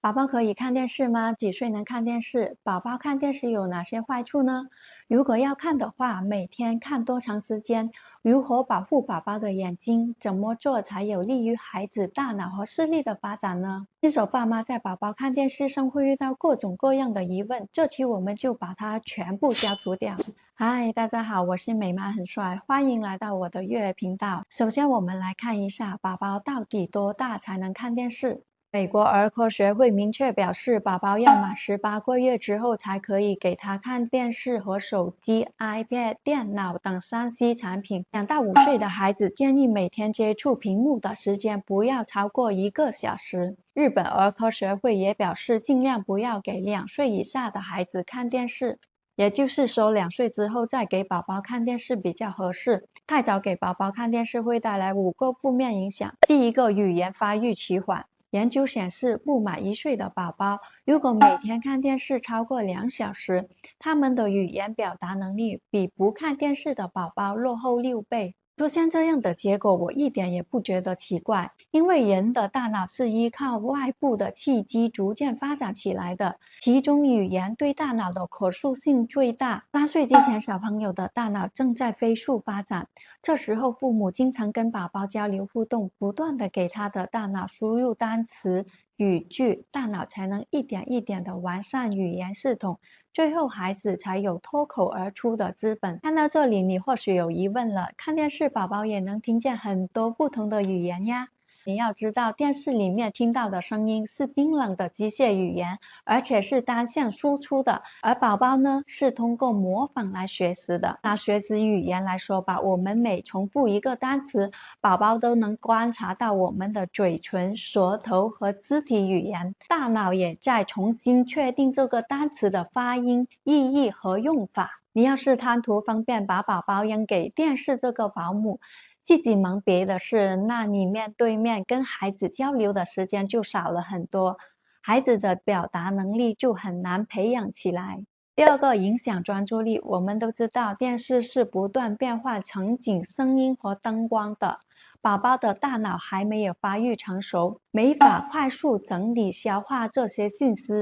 宝宝可以看电视吗？几岁能看电视？宝宝看电视有哪些坏处呢？如果要看的话，每天看多长时间？如何保护宝宝的眼睛？怎么做才有利于孩子大脑和视力的发展呢？新手爸妈在宝宝看电视上会遇到各种各样的疑问，这期我们就把它全部消除掉。嗨，大家好，我是美妈很帅，欢迎来到我的育儿频道。首先，我们来看一下宝宝到底多大才能看电视。美国儿科学会明确表示，宝宝要满18个月之后才可以给他看电视和手机、iPad、电脑等3C 产品。2到5岁的孩子建议每天接触屏幕的时间不要超过1个小时。日本儿科学会也表示，尽量不要给2岁以下的孩子看电视。也就是说，2岁之后再给宝宝看电视比较合适。太早给宝宝看电视会带来5个负面影响。第一个，语言发育迟缓。研究显示，不满1岁的宝宝如果每天看电视超过2小时，他们的语言表达能力比不看电视的宝宝落后6倍。出现这样的结果，我一点也不觉得奇怪，因为人的大脑是依靠外部的契机逐渐发展起来的，其中语言对大脑的可塑性最大。3岁之前，小朋友的大脑正在飞速发展，这时候父母经常跟宝宝交流互动，不断的给他的大脑输入单词、语句，大脑才能一点一点的完善语言系统，最后孩子才有脱口而出的资本。看到这里，你或许有疑问了，看电视宝宝也能听见很多不同的语言呀。你要知道，电视里面听到的声音是冰冷的机械语言，而且是单向输出的，而宝宝呢，是通过模仿来学习的。拿学习语言来说吧，我们每重复一个单词，宝宝都能观察到我们的嘴唇、舌头和肢体语言，大脑也在重新确定这个单词的发音、意义和用法。你要是贪图方便把宝宝扔给电视这个保姆，自己忙别的事，那你面对面跟孩子交流的时间就少了很多，孩子的表达能力就很难培养起来。第二个，影响专注力。我们都知道，电视是不断变换场景、声音和灯光的。宝宝的大脑还没有发育成熟，没法快速整理消化这些信息，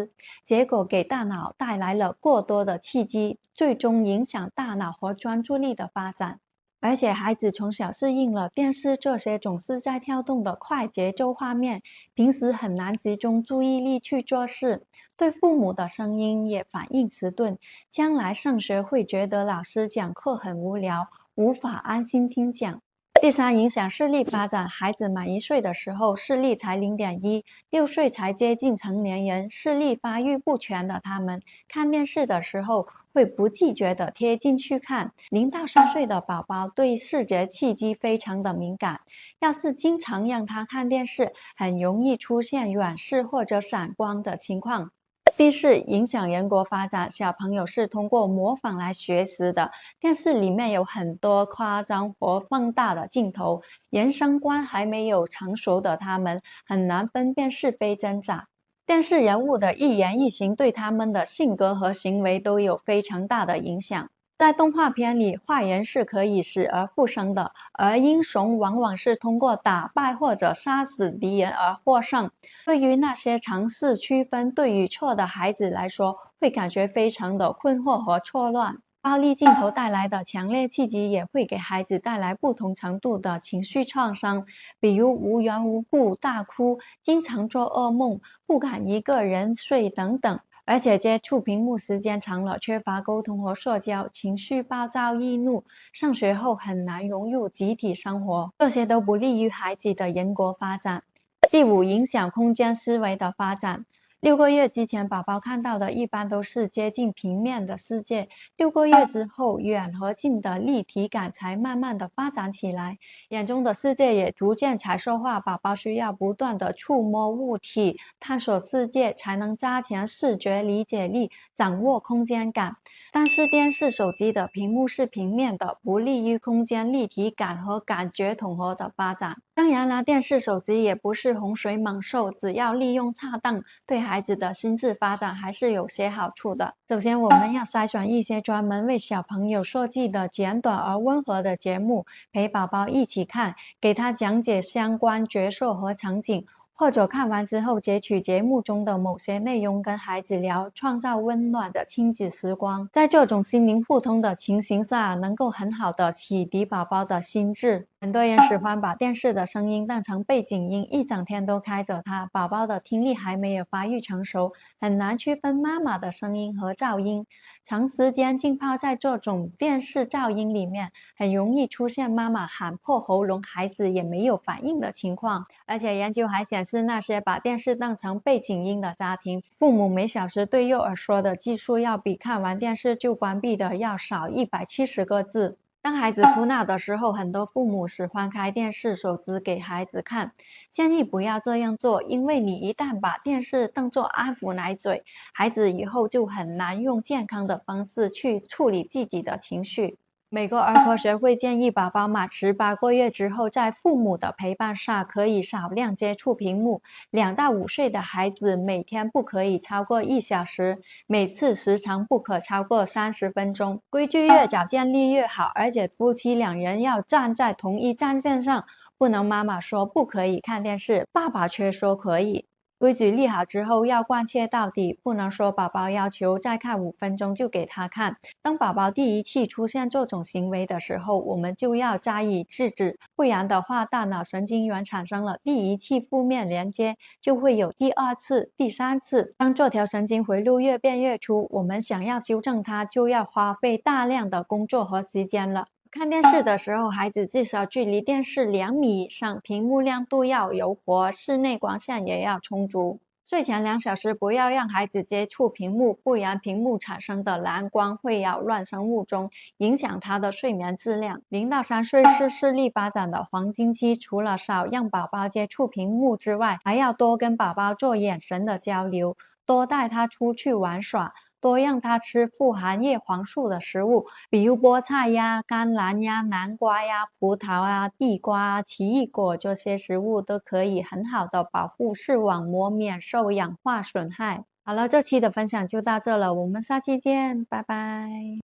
结果给大脑带来了过多的刺激，最终影响大脑和专注力的发展。而且孩子从小适应了电视这些总是在跳动的快节奏画面，平时很难集中注意力去做事，对父母的声音也反应迟钝，将来上学会觉得老师讲课很无聊，无法安心听讲。第三，影响视力发展。孩子满1岁的时候，视力才0.1，6岁才接近成年人，视力发育不全的他们，看电视的时候会不自觉地贴近去看。0到3岁的宝宝对视觉刺激非常的敏感，要是经常让他看电视，很容易出现远视或者散光的情况。第四，影响人格发展。小朋友是通过模仿来学习的，电视里面有很多夸张或放大的镜头，人生观还没有成熟的他们很难分辨是非真假。电视人物的一言一行对他们的性格和行为都有非常大的影响。在动画片里，坏人是可以死而复生的，而英雄往往是通过打败或者杀死敌人而获胜。对于那些尝试区分对与错的孩子来说，会感觉非常的困惑和错乱。暴力镜头带来的强烈刺激也会给孩子带来不同程度的情绪创伤，比如无缘无故大哭、经常做噩梦、不敢一个人睡等等。而且接触屏幕时间长了，缺乏沟通和社交，情绪暴躁易怒，上学后很难融入集体生活，这些都不利于孩子的人格发展。第五，影响空间思维的发展。6个月之前，宝宝看到的一般都是接近平面的世界，6个月之后，远和近的立体感才慢慢的发展起来，眼中的世界也逐渐彩色化。宝宝需要不断的触摸物体，探索世界，才能加强视觉理解力，掌握空间感。但是电视、手机的屏幕是平面的，不利于空间立体感和感觉统合的发展。当然啦，电视、手机也不是洪水猛兽，只要利用恰当，对孩子的心智发展还是有些好处的。首先，我们要筛选一些专门为小朋友设计的简短而温和的节目，陪宝宝一起看，给他讲解相关角色和场景，或者看完之后截取节目中的某些内容跟孩子聊，创造温暖的亲子时光。在这种心灵互通的情形下，能够很好的启迪宝宝的心智。很多人喜欢把电视的声音当成背景音，一整天都开着它。宝宝的听力还没有发育成熟，很难区分妈妈的声音和噪音。长时间浸泡在这种电视噪音里面，很容易出现妈妈喊破喉咙，孩子也没有反应的情况。而且研究还显示，那些把电视当成背景音的家庭，父母每小时对幼儿说的字数要比看完电视就关闭的要少170个字。当孩子哭闹的时候，很多父母喜欢开电视、手机给孩子看，建议不要这样做，因为你一旦把电视当作安抚奶嘴，孩子以后就很难用健康的方式去处理自己的情绪。美国儿科学会建议宝宝满18个月之后，在父母的陪伴下可以少量接触屏幕。2到5岁的孩子每天不可以超过1小时，每次时长不可超过30分钟。规矩越早建立越好，而且夫妻2人要站在同一战线上，不能妈妈说不可以看电视，爸爸却说可以。规矩立好之后要贯彻到底，不能说宝宝要求再看5分钟就给他看。当宝宝第一次出现这种行为的时候，我们就要加以制止，不然的话，大脑神经元产生了第一次负面连接，就会有第2次、第3次。当这条神经回路越变越粗，我们想要修正它，就要花费大量的工作和时间了。看电视的时候，孩子至少距离电视2米以上，屏幕亮度要柔和，室内光线也要充足。睡前2小时不要让孩子接触屏幕，不然屏幕产生的蓝光会扰乱生物钟，影响他的睡眠质量。0到3岁是视力发展的黄金期，除了少让宝宝接触屏幕之外，还要多跟宝宝做眼神的交流，多带他出去玩耍，多让他吃富含叶黄素的食物，比如菠菜呀、甘蓝呀、南瓜呀、葡萄啊、地瓜啊、奇异果，这些食物都可以很好的保护视网膜免受氧化损害。好了，这期的分享就到这了，我们下期见，拜拜。